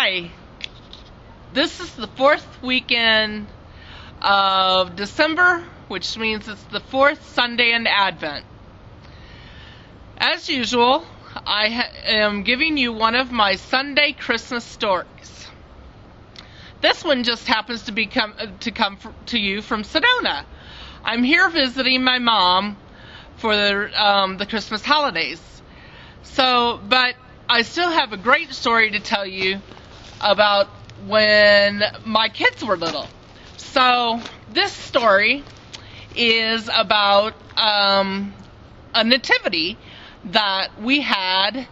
Hi, this is the fourth weekend of December, which means it's the fourth Sunday in Advent. As usual, I am giving you one of my Sunday Christmas stories. This one just happens to come to you from Sedona. I'm here visiting my mom for the Christmas holidays. But I still have a great story to tell you about when my kids were little. So this story is about a nativity that we had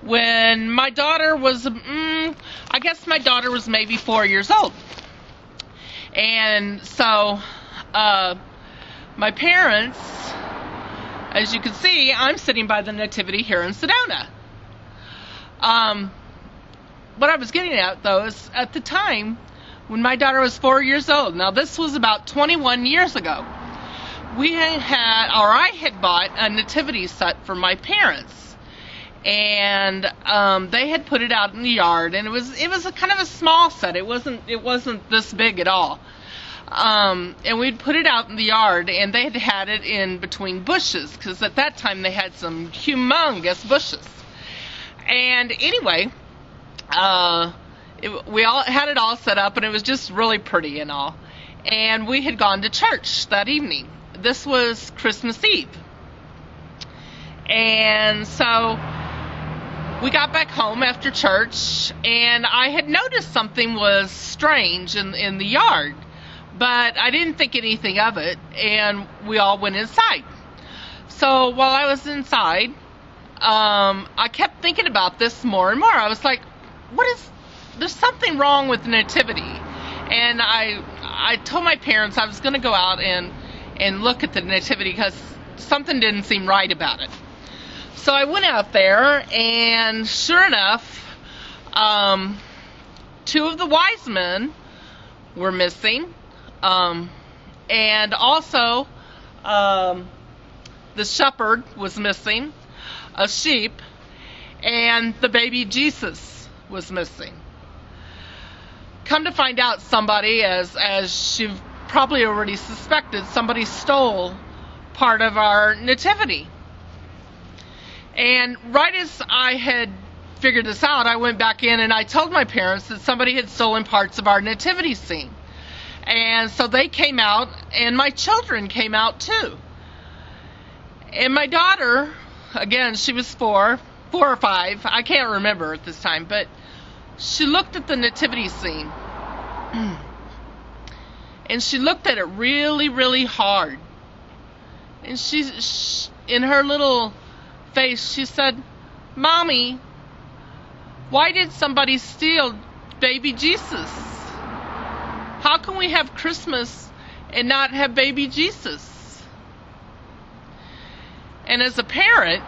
when my daughter was, I guess my daughter was maybe 4 years old. And so my parents, as you can see, I'm sitting by the nativity here in Sedona. What I was getting at, though, is at the time when my daughter was 4 years old, now this was about 21 years ago, I had bought a nativity set for my parents, and they had put it out in the yard, and it was a kind of a small set. It wasn't this big at all. And we'd put it out in the yard, and they had it in between bushes, because at that time they had some humongous bushes. And anyway, we all had it all set up, and it was just really pretty and all. And we had gone to church that evening. This was Christmas Eve. And so we got back home after church, and I had noticed something was strange in the yard, but I didn't think anything of it, and we all went inside. So while I was inside, I kept thinking about this more and more. I was like, there's something wrong with the nativity. And I told my parents I was going to go out and look at the nativity because something didn't seem right about it. So I went out there, and sure enough, two of the wise men were missing, and also the shepherd was missing, a sheep, and the baby Jesus was missing. Come to find out, somebody, as you've probably already suspected, somebody stole part of our nativity. And right as I had figured this out, I went back in and I told my parents that somebody had stolen parts of our nativity scene. And so they came out, and my children came out too. And my daughter, again, she was four or five, I can't remember at this time, but she looked at the nativity scene. And she looked at it really, really hard. And she in her little face, she said, "Mommy, why did somebody steal baby Jesus? How can we have Christmas and not have baby Jesus?" And as a parent,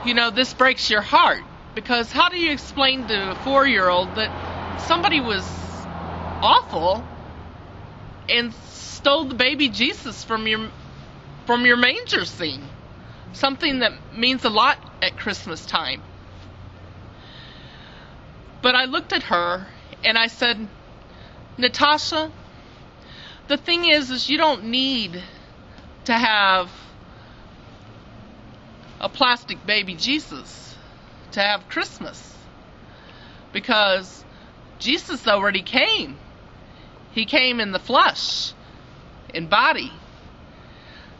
this breaks your heart, because how do you explain to a 4-year-old that somebody was awful and stole the baby Jesus from your manger scene, something that means a lot at Christmas time? But I looked at her and I said, "Natasha, the thing is you don't need to have a plastic baby Jesus to have Christmas, because Jesus already came. He came in the flesh, in body.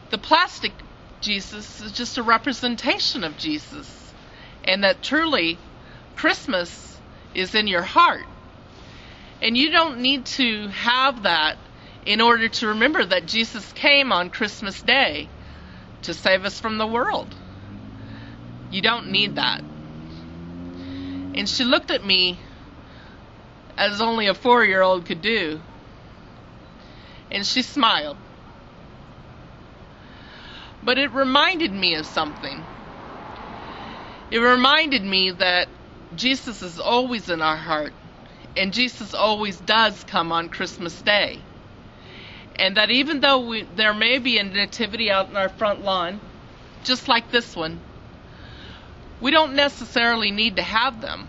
The plastic Jesus is just a representation of Jesus, and that truly Christmas is in your heart. And you don't need to have that in order to remember that Jesus came on Christmas Day to save us from the world. You don't need that." And she looked at me as only a 4-year-old could do, and she smiled. But it reminded me of something. It reminded me that Jesus is always in our heart, and Jesus always does come on Christmas Day. And that even though there may be a nativity out in our front lawn, just like this one, we don't necessarily need to have them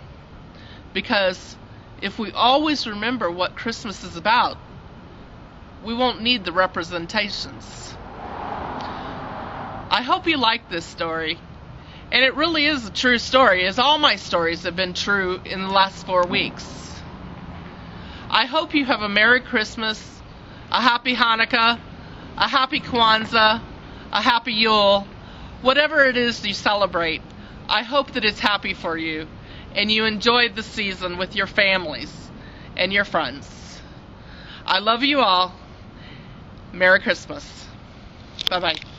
Because if we always remember what Christmas is about, we won't need the representations. I hope you like this story. And it really is a true story, as all my stories have been true in the last 4 weeks. I hope you have a Merry Christmas, a Happy Hanukkah, a Happy Kwanzaa, a Happy Yule, whatever it is you celebrate. I hope that it's happy for you and you enjoyed the season with your families and your friends. I love you all. Merry Christmas. Bye-bye.